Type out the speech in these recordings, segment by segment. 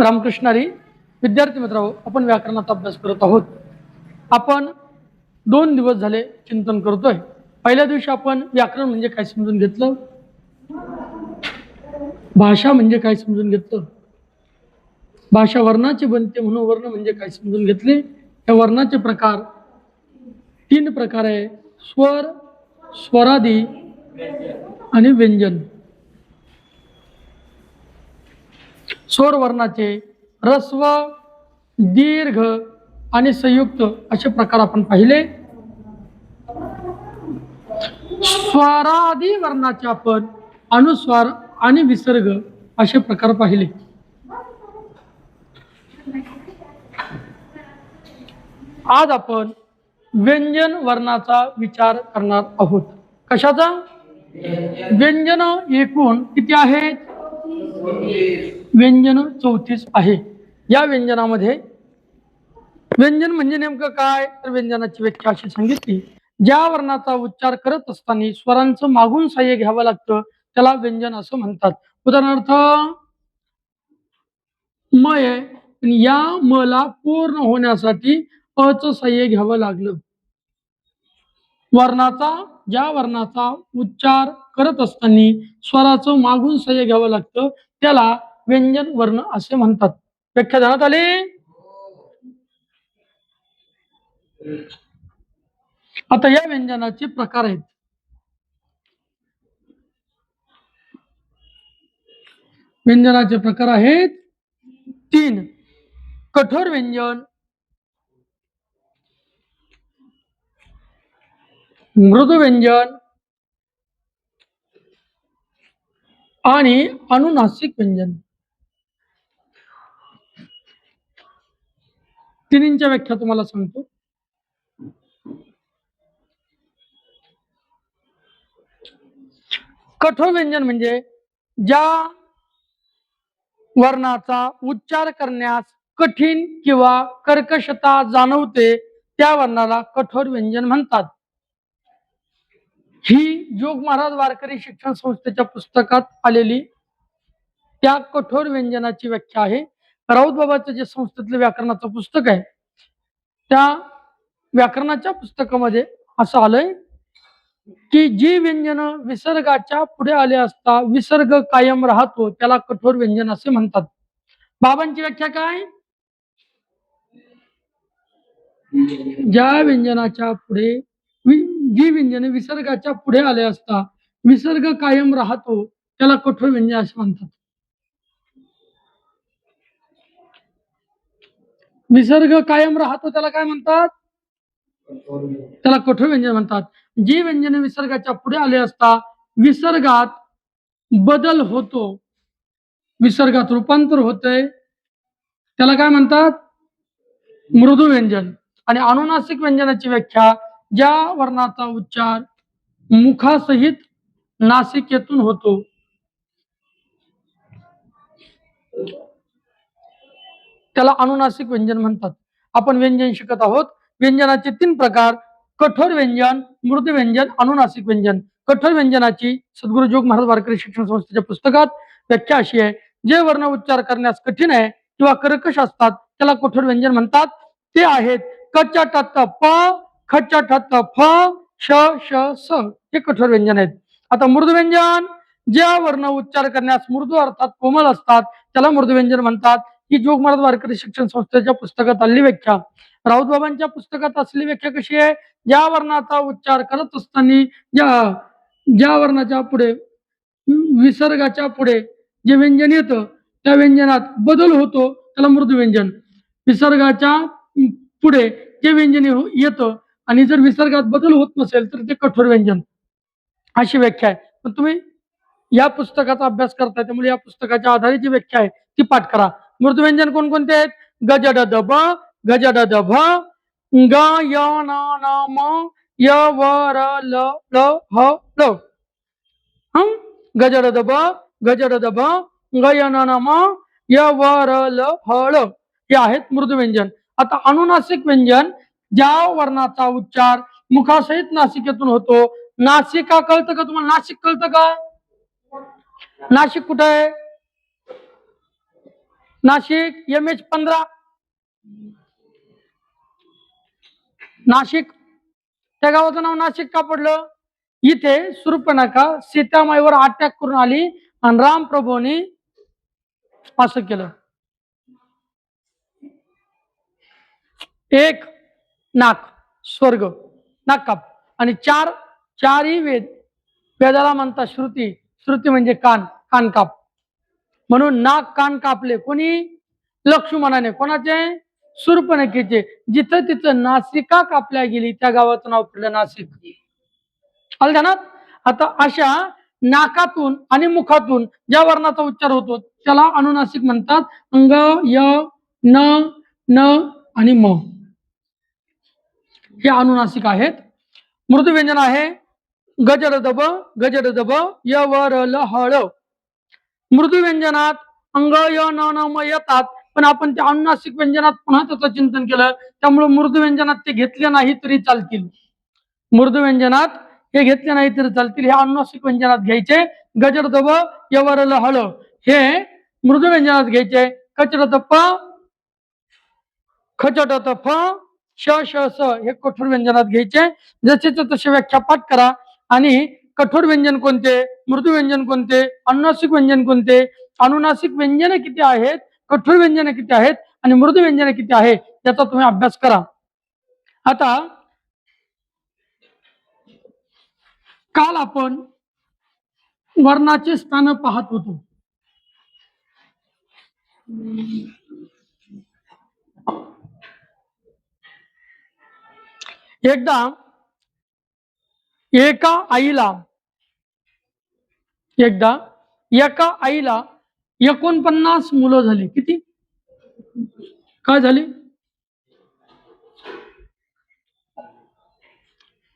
रामकृष्णारी विद्यार्थी मित्रांनो, आपण व्याकरणाचा अभ्यास करत आहोत. आपण 2 दिवस झाले चिंतन करतोय. पहिल्या दिवशी आपण व्याकरण म्हणजे काय समजून घेतलं, भाषा म्हणजे काय समजून घेतलं, भाषा वर्णाची बनते म्हणून वर्ण म्हणजे काय समजून घेतले. या वर्णाचे प्रकार 3 प्रकार आहे: स्वर, स्वरादी आणि व्यंजन. स्वर वर्णाचे ह्रस्व, दीर्घ आणि संयुक्त असे प्रकार आपण पाहिले. स्वरादी वर्णाचे आपण अनुस्वार आणि विसर्ग असे प्रकार पाहिले. आज आपण व्यंजन वर्णाचा विचार करणार आहोत. कशाचा? व्यंजन एकूण किती आहेत? व्यंजन 34 आहे. या व्यंजनामध्ये व्यंजन म्हणजे नेमकं काय, तर व्यंजनाची व्याख्या अशी सांगितली: ज्या वर्णाचा उच्चार करत असताना स्वरांचं मागून साह्य घ्यावं लागतं त्याला व्यंजन असं म्हणतात. उदाहरणार्थ म आहे, या मला पूर्ण होण्यासाठी अचं साह्य घ्यावं लागलं. ज्या वर्णाचा उच्चार करत असताना स्वराचं मागून साह्य घ्यावं लागतं त्याला व्यंजन वर्ण असे म्हणतात. व्याख्या ध्यानात आली? आता या व्यंजनाचे प्रकार आहेत. व्यंजनाचे प्रकार आहेत 3: कठोर व्यंजन, मृदू व्यंजन आणि अनुनासिक व्यंजन. तिन्हींच्या व्याख्या तुम्हाला सांगतो. कठोर व्यंजन म्हणजे ज्या वर्णाचा उच्चार करण्यास कठीण किंवा कर्कशता जाणवते त्या वर्णाला कठोर व्यंजन म्हणतात. ही जोग महाराज वारकरी शिक्षण संस्थेच्या पुस्तकात आलेली त्या कठोर व्यंजनाची व्याख्या आहे. राऊत बाबाचं जे संस्थेतलं व्याकरणाचं पुस्तक आहे त्या व्याकरणाच्या पुस्तकामध्ये असं आलंय की जी व्यंजन विसर्गाच्या पुढे आले असता विसर्ग कायम राहतो त्याला कठोर व्यंजन असे म्हणतात. बाबांची व्याख्या काय? ज्या व्यंजनाच्या पुढे जी व्यंजने विसर्गाच्या पुढे आले असता विसर्ग कायम राहतो त्याला कठोर व्यंजन असे म्हणतात. विसर्ग कायम राहतो त्याला काय म्हणतात? त्याला कठोर व्यंजन म्हणतात. जी व्यंजने विसर्गाच्या पुढे आले असता विसर्गात बदल होतो, विसर्गात रूपांतर होतंय त्याला काय म्हणतात? मृदू व्यंजन. आणि अनुनासिक व्यंजनाची व्याख्या ज्या वर्णाचा उच्चार मुखासहित नासिकेतून होतो त्याला अनुनासिक व्यंजन म्हणतात. आपण व्यंजन शिकत आहोत. व्यंजनाचे 3 प्रकार: कठोर व्यंजन, मृदू व्यंजन, अनुनासिक व्यंजन. कठोर व्यंजनाची सद्गुरू जोग महाराज वारकरी शिक्षण संस्थेच्या पुस्तकात व्याख्या अशी आहे: जे वर्ण उच्चार करण्यास कठीण आहे किंवा कर्कश असतात त्याला कठोर व्यंजन म्हणतात. ते आहेत कचटत प, खचटत फ, श श स. हे कठोर व्यंजन आहेत. आता मृदू व्यंजन, ज्या वर्ण उच्चार करण्यास मृदू अर्थात कोमल असतात त्याला मृदू व्यंजन म्हणतात. ही जोग महाराज वारकरी शिक्षण संस्थेच्या पुस्तकात आलेली व्याख्या. राऊत बाबांच्या पुस्तकात असलेली व्याख्या कशी आहे? ज्या वर्णाचा उच्चार करत असताना ज्या वर्णाच्या पुढे विसर्गाच्या पुढे जे व्यंजन येतं त्या व्यंजनात बदल होतो त्याला मृदू व्यंजन. विसर्गाच्या पुढे जे व्यंजन येतं आणि जर विसर्गात बदल होत नसेल तर ते कठोर व्यंजन. अशी व्याख्या आहे. पण तुम्ही या पुस्तकाचा अभ्यास करताय त्यामुळे या पुस्तकाच्या आधारे जी व्याख्या आहे ती पाठ करा. मृदू व्यंजन कोणकोणते आहेत? गजड द ब, गजड द भ, ग य न न म, य व र ल ल ह ल. गजड द ब, गजड द भ, ग य न न म, य व र ल ह ल. हे आहेत मृदू व्यंजन. आता अनुनासिक व्यंजन ज्या वर्णाचा उच्चार मुखासहित नासिकेतून होतो. नासिका कळतं का तुम्हाला? नाशिक कळतं का? नाशिक कुठं आहे? नाशिक MH15, नाशिक. त्या गावाचं नाव नाशिक का पडलं? इथे शूर्पणखा सीतामाईवर अटॅक करून आली आणि रामप्रभूंनी असं केलं. एक नाक स्वर्ग, नाक काप. आणि चारही वेद, वेदाला म्हणतात श्रुती. श्रुती म्हणजे कान, कान काप. म्हणून नाक कान कापले कोणी? लक्ष्मणाने. कोणाचे? शूर्पणखेचे. जिथं तिथं नासिका कापल्या गेली त्या गावाचं नाव पडलं नाशिक. आलं ध्यानात? आता अशा नाकातून आणि मुखातून ज्या वर्णाचा उच्चार होतो त्याला अनुनासिक म्हणतात. अंग, य, न, न आणि म हे अनुनासिक आहेत. मृदू व्यंजन आहे गजर दब, गजर दब, य, व, र, ल, हळ. मृदू व्यंजनात अंग, य, न, म येतात, पण आपण त्या अनुनासिक व्यंजनात पुन्हा त्याचं चिंतन केलं त्यामुळे मृदू व्यंजनात ते घेतले नाही तरी चालतील. मृदू व्यंजनात हे घेतले नाही तरी चालतील. हे अनुनासिक व्यंजनात घ्यायचे. गजर दब, य, व, र, ल, हळ हे मृदू व्यंजनात घ्यायचे. कचरत प, खचटत फ, श, श, स हे कठोर व्यंजनात घ्यायचे. जसे तसे व्याख्या पाठ करा. आणि कठोर व्यंजन कोणते, मृदू व्यंजन कोणते, अनुनासिक व्यंजन कोणते, अनुनासिक व्यंजन किती आहेत, कठोर व्यंजन किती आहेत आणि मृदू व्यंजन किती आहे याचा तुम्ही अभ्यास करा. आता काल आपण वर्णाचे स्थान पाहत होतो. एकदा एका आईला 49 मुलं झाली. किती? काय झाली?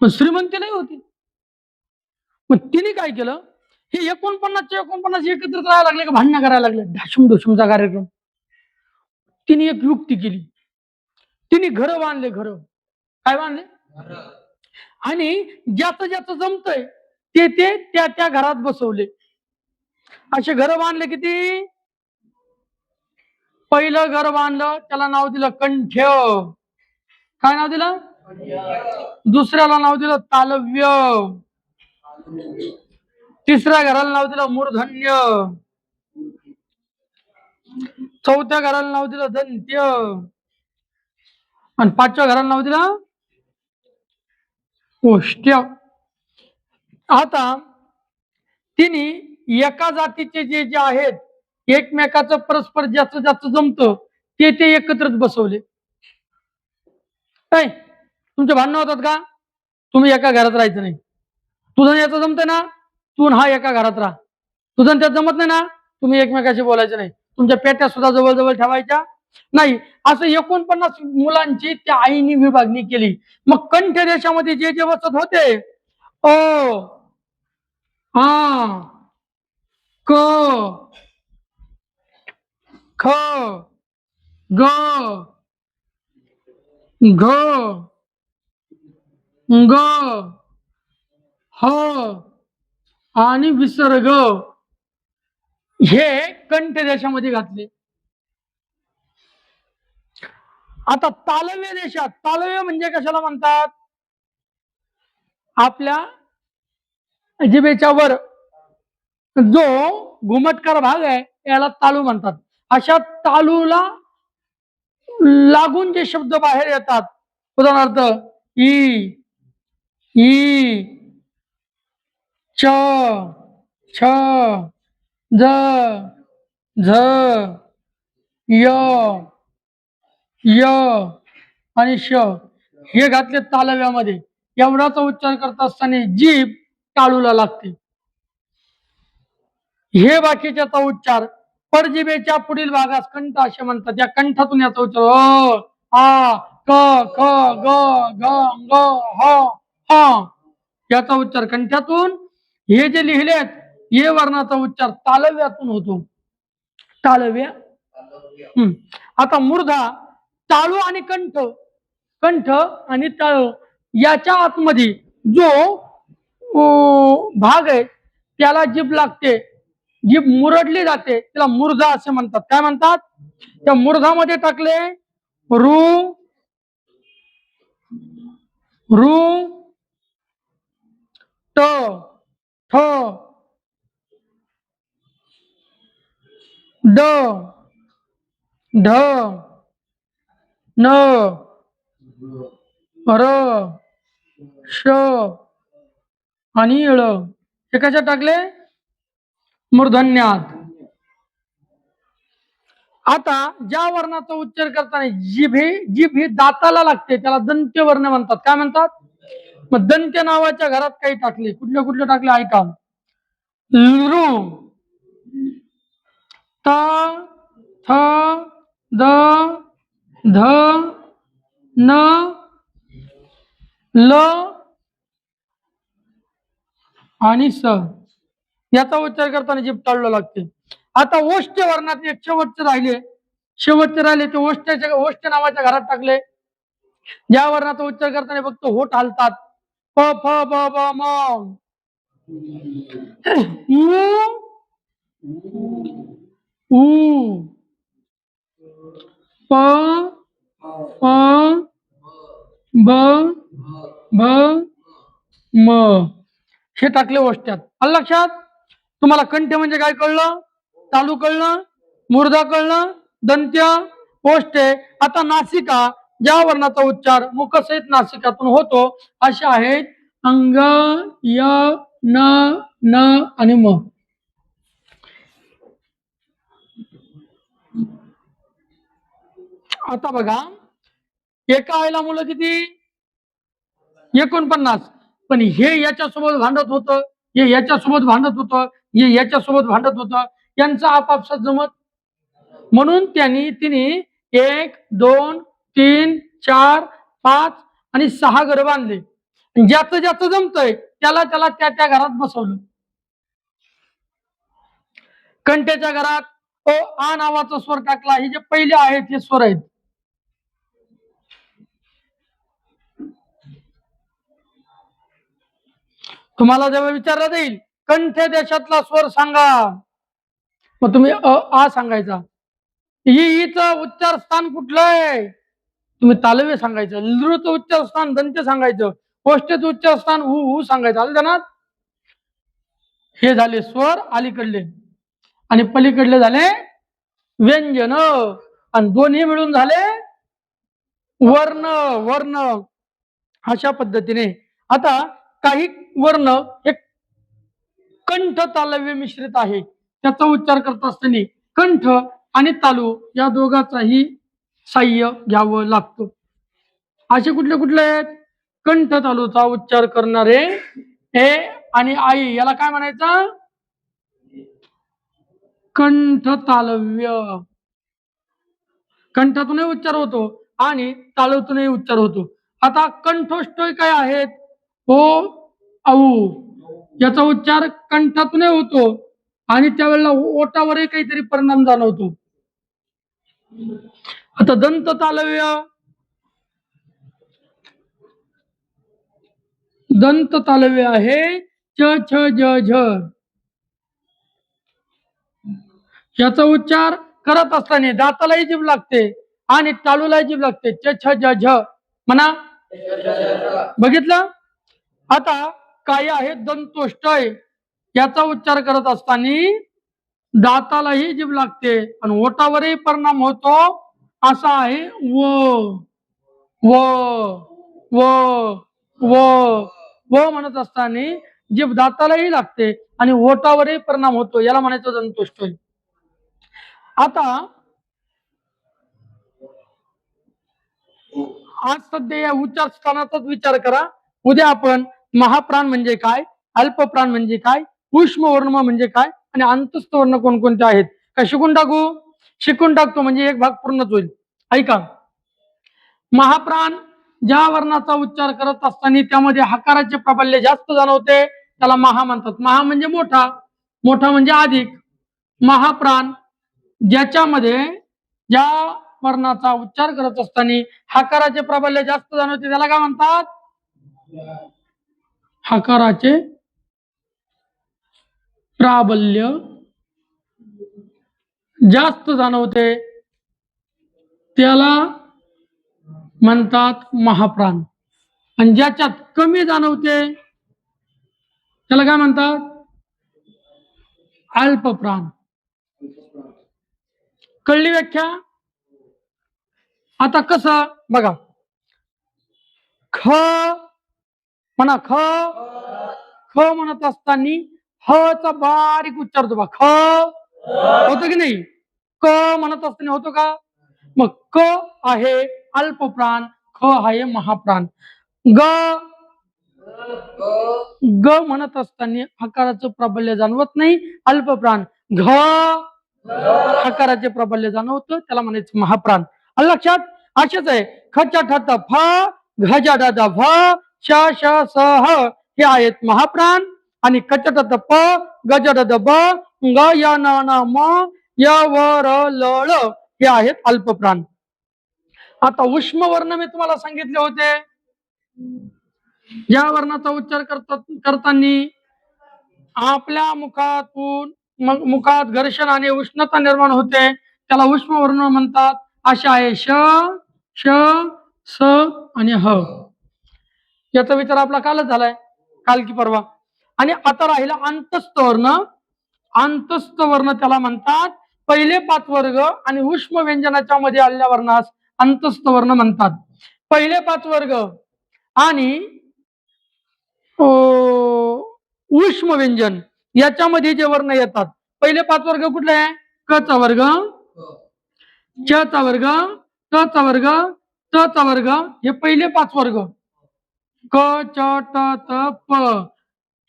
श्रीमंती नाही होती. मग तिने काय केलं? हे 49 एकत्र राहायला लागले का भांडणं करायला लागले, ढाशुम ढुशुमचा कार्यक्रम. तिने एक युक्ती केली. तिने घर बांधले. घर काय बांधले? आणि ज्याचं ज्याचं जमतंय ते त्या घरात बसवले. असे घर बांधले. किती? पहिलं घर बांधलं त्याला नाव दिलं कंठ्य. काय नाव दिलं? दुसऱ्याला नाव दिलं तालव्य. तिसऱ्या घराला नाव दिलं मूर्धन्य. चौथ्या घराला नाव दिलं दंत्य. आणि 5व्या घराला नाव दिलं ओष्ट्य. आता तिने एका जातीचे जे जे आहेत एकमेकाचं परस्पर ज्याचं ज्याचं जमतं ते एकत्रच बसवले. काय तुमचे भांडणं होतात का? तुम्ही एका घरात राहायचं नाही. तुझं याचं जमतंय ना, तू हा एका घरात राहा. तुझं त्यात जमत नाही ना, तुम्ही एकमेकाशी बोलायचं नाही. तुमच्या पेट्या सुद्धा जवळ ठेवायच्या नाही. असं 49 मुलांची त्या आईने विभागणी केली. मग कंठ देशामध्ये जे जे वसत होते ओ, आ, क, ख, ग, घ, ग, ह आणि विसर्ग हे कंठ देशामध्ये घातले. आता तालव्य देशात, तालव्य म्हणजे कशाला म्हणतात? आपल्या जिभेच्या वर जो घुमटकार भाग आहे याला तालू म्हणतात. अशा तालूला लागून जे शब्द बाहेर येतात, उदाहरणार्थ ई, ई, च, छ, ज, झ, य, य आणि श हे घातले तालव्यामध्ये. एवढाचा उच्चार करत असताना जीभ टाळूला लागते. हे बाकीच्याचा उच्चार परजिभेच्या पुढील भागास कंठ असे म्हणतात. या कंठातून याचा उच्चार अ, आ, क, ख, ग, घ, ग, ह, ह याचा उच्चार कंठातून. हे जे लिहिलेत ये वर्णाचा उच्चार तालव्यातून होतो. तालव्य. आता मूर्धा टाळू आणि कंठ, कंठ आणि टाळू याच्या आतमध्ये जो भाग आहे त्याला जीभ लागते. जीभ मुरडली जाते तिला मूर्धा असे म्हणतात. काय म्हणतात? त्या मूर्धामध्ये टाकले रू रू ट ठ ड ढ न र श आणि ळ हे कशा टाकले? मूर्धन्यात. आता ज्या वर्णाचा उच्चार करताना जीभ ही दाताला लागते त्याला दंत्य वर्ण म्हणतात. काय म्हणतात? मग दंत्य नावाच्या घरात काही टाकले. कुठले कुठले टाकले ऐका. लृ त थ द ध न ल आणि स याचा उच्चार करताना जीभ टाळलं लागते. आता ओष्ठ वर्णात एक शेवटचे राहिले ते ओष्ठ नावाच्या घरात टाकले. ज्या वर्णाचा उच्चार करताना फक्त होठ हालतात. प फ ब ब म उ प प ब भ म हे टाकले ओष्ठ्यात. आलं लक्षात? तुम्हाला कंठ म्हणजे काय कळलं? तालू कळलं, मूर्धा कळलं, दंत्य, ओष्ठे. आता नासिका ज्या वर्णाचा उच्चार मुखसहित नासिकातून होतो अशा आहेत अंग, य, न आणि म. आता बघा एका आईला मुलं किती? 49. पण हे याच्यासोबत भांडत होतं, हे याच्यासोबत भांडत होतं, हे याच्यासोबत भांडत होतं, यांचं आपापसात जमत. म्हणून तिने 1 2 3 4 5 आणि 6 घर बांधले. ज्याचं ज्याचं जमतंय त्याला त्या त्या घरात बसवलं. कंठ्याच्या घरात आ नावाचा स्वर टाकला. हे जे पहिले आहेत हे स्वर आहेत. तुम्हाला जेव्हा विचारलं जाईल कंठ देशातला स्वर सांगा, मग तुम्ही आ सांगायचा. ईचं उच्चार स्थान कुठलं आहे? तुम्ही तालव्य सांगायचं. लृचं उच्चार स्थान दंत्य सांगायचं. ओष्ठ्याचं उच्चार स्थान उ सांगायचं. आलं ध्यानात? हे झाले स्वर अलीकडले आणि पलीकडले झाले व्यंजन आणि दोन्ही मिळून झाले वर्ण. अशा पद्धतीने आता काही वर्ण एक कंठ तालव्य मिश्रित आहे. त्याचा उच्चार करत असताना कंठ आणि तालू या दोघांचाही साह्य घ्यावं लागतं. असे कुठले कुठले आहेत? कंठ तालूचा उच्चार करणारे ए आणि आई याला काय म्हणायचं? कंठ तालव्य. कंठातूनही उच्चार होतो आणि तालूतूनही उच्चार होतो. आता कंठोष्ठय काय आहेत? औ याचा उच्चार कंठातूनही होतो आणि त्यावेळेला ओठावरही काहीतरी परिणाम जाणवतो. आता दंत तालव्य आहे च छ ज झ. याचा उच्चार करत असताना दातालाही जीभ लागते आणि तालूलाही जीभ लागते. च छ ज झ म्हणा. बघितलं? आता काही आहेत दंतोष्ठय. याचा उच्चार करत असताना दातालाही जीभ लागते आणि ओठावरही परिणाम होतो. असा आहे व व व व म्हणत असताना जीभ दातालाही लागते आणि ओठावरही परिणाम होतो. याला म्हणायचं दंतोष्ठय. आता आज सध्या या उच्चार स्थानाचाच विचार करा. उद्या आपण महाप्राण म्हणजे काय, अल्पप्राण म्हणजे काय, उष्म वर्ण म्हणजे काय आणि अंतस्थ वर्ण कोणकोणते आहेत का शिकून टाकतो म्हणजे एक भाग पूर्णच होईल. ऐका. महाप्राण ज्या वर्णाचा उच्चार करत असताना त्यामध्ये हकाराचे प्राबल्य जास्त जाणवते त्याला महा म्हणतात. महा म्हणजे मोठा म्हणजे अधिक. महाप्राण ज्याच्यामध्ये ज्या वर्णाचा उच्चार करत असताना हकाराचे प्राबल्य जास्त जाणवते त्याला काय म्हणतात? हकाराचे प्राबल्य जास्त जाणवते त्याला म्हणतात महाप्राण, आणि ज्याच्यात कमी जाणवते त्याला काय म्हणतात? अल्पप्राण. कळली व्याख्या? आता कसं बघा, ख म्हणा, ख ख म्हणत असताना ह चा बारीक उच्चार होतो बा, ख होतो की नाही? क म्हणत असताना होतो का? मग क आहे अल्पप्राण, ख आहे महाप्राण. ग ग म्हणत असताना हकाराचं प्राबल्य जाणवत नाही, अल्पप्राण. घ हकाराचे प्राबल्य जाणवतं, त्याला म्हणायचं महाप्राण. लक्षात? असेच आहे. खच्या ठत फ, घजा डद भ, श श स ह हे आहेत महाप्राण, आणि कच्या ठत प, गज डद ब, ग य न न म, य व र ल ळ हे आहेत अल्पप्राण. आता उष्म वर्ण मी तुम्हाला सांगितले होते, या वर्णाचा उच्चार करताना आपल्या मुखातून मुखात घर्षण आणि उष्णता निर्माण होते, त्याला उष्म वर्ण म्हणतात. असे आहे श, श, स आणि ह. याचा विचार आपला कालच झालाय, काल की परवा. आणि आता राहिला अंतस्थ वर्ण. अंतस्थ वर्ण त्याला म्हणतात. पहिले 5 वर्ग आणि उष्म व्यंजनाच्या मध्ये आलेल्या वर्णास अंतस्थ वर्ण म्हणतात. पहिले 5 वर्ग आणि उष्म व्यंजन याच्यामध्ये जे वर्ण येतात, पहिले 5 वर्ग कुठले आहे? क चा वर्ग, च चा वर्ग, ट चा वर्ग, ट चा वर्ग, हे पहिले 5 वर्ग. क च ट त प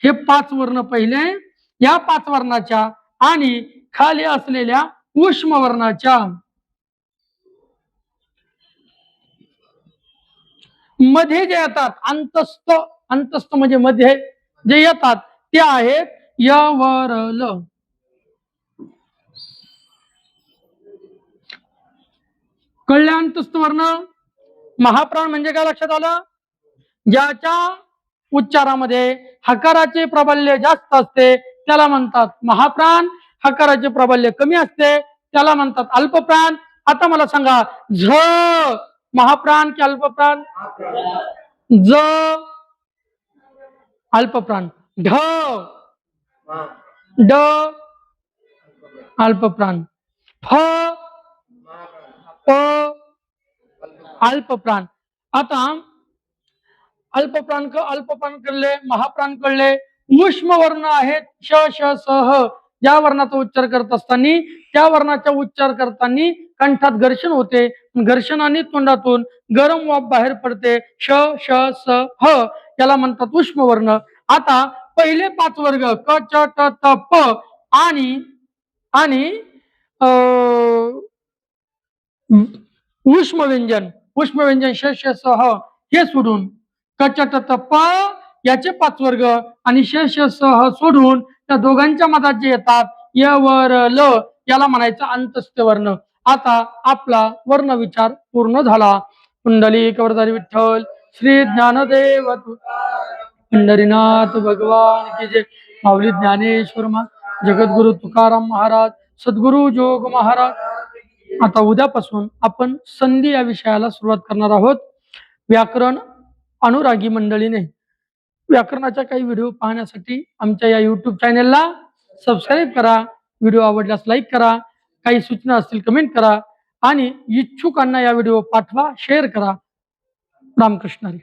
हे 5 वर्ण पहिले. या 5 वर्णाच्या आणि खाली असलेल्या उष्म वर्णाच्या मध्ये जे येतात, अंतस्थ, अंतस्थ म्हणजे मध्ये जे येतात ते आहेत य व र ल. कळले? अंतस्थ वर्ण महाप्राण म्हणजे काय लक्षात आलं? ज्याच्या उच्चारामध्ये हकाराचे प्राबल्य जास्त असते त्याला म्हणतात महाप्राण, हकाराचे प्राबल्य कमी असते त्याला म्हणतात अल्पप्राण. आता मला सांगा, झ महाप्राण की अल्पप्राण? ज अल्पप्राण, ढ ड अल्पप्राण, फ प अल्पप्राण. आता अल्पप्राण कळले, महाप्राण कळले. उष्म वर्ण आहेत श श स ह. या वर्णाचा उच्चार करत असताना त्या वर्णाचा उच्चार करताना कंठात घर्षण होते, घर्षणाने तोंडातून गरम वाफ बाहेर पडते, श श स ह, याला म्हणतात उष्म वर्ण. आता पहिले 5 वर्ग क च ट त प आणि उष्म व्यंजन श श स ह हे सोडून क च ट त प याचे 5 वर्ग आणि श श स ह सोडून त्या दोघांच्या मधात जे येतात य व र ल याला म्हणायचं अंतस्थ वर्ण. आता आपला वर्ण विचार पूर्ण झाला. कुंडलिक वरदारी विठ्ठल श्री ज्ञानदेव पंढरीनाथ भगवान की जय. माऊली ज्ञानेश्वर जगद्गुरु तुकाराम महाराज, सद्गुरु जोग महाराज. आता उद्यापासून आपण संधी या विषयाला सुरुवात करणार आहोत. व्याकरण अनुरागी मंडळीने व्याकरणाच्या काही व्हिडिओ पाहण्यासाठी आमच्या या YouTube चॅनेलला सबस्क्राईब करा. व्हिडिओ आवडल्यास लाईक करा, काही सूचना असतील कमेंट करा आणि इच्छुकांना या व्हिडिओ पाठवा, शेअर करा. रामकृष्ण हरी.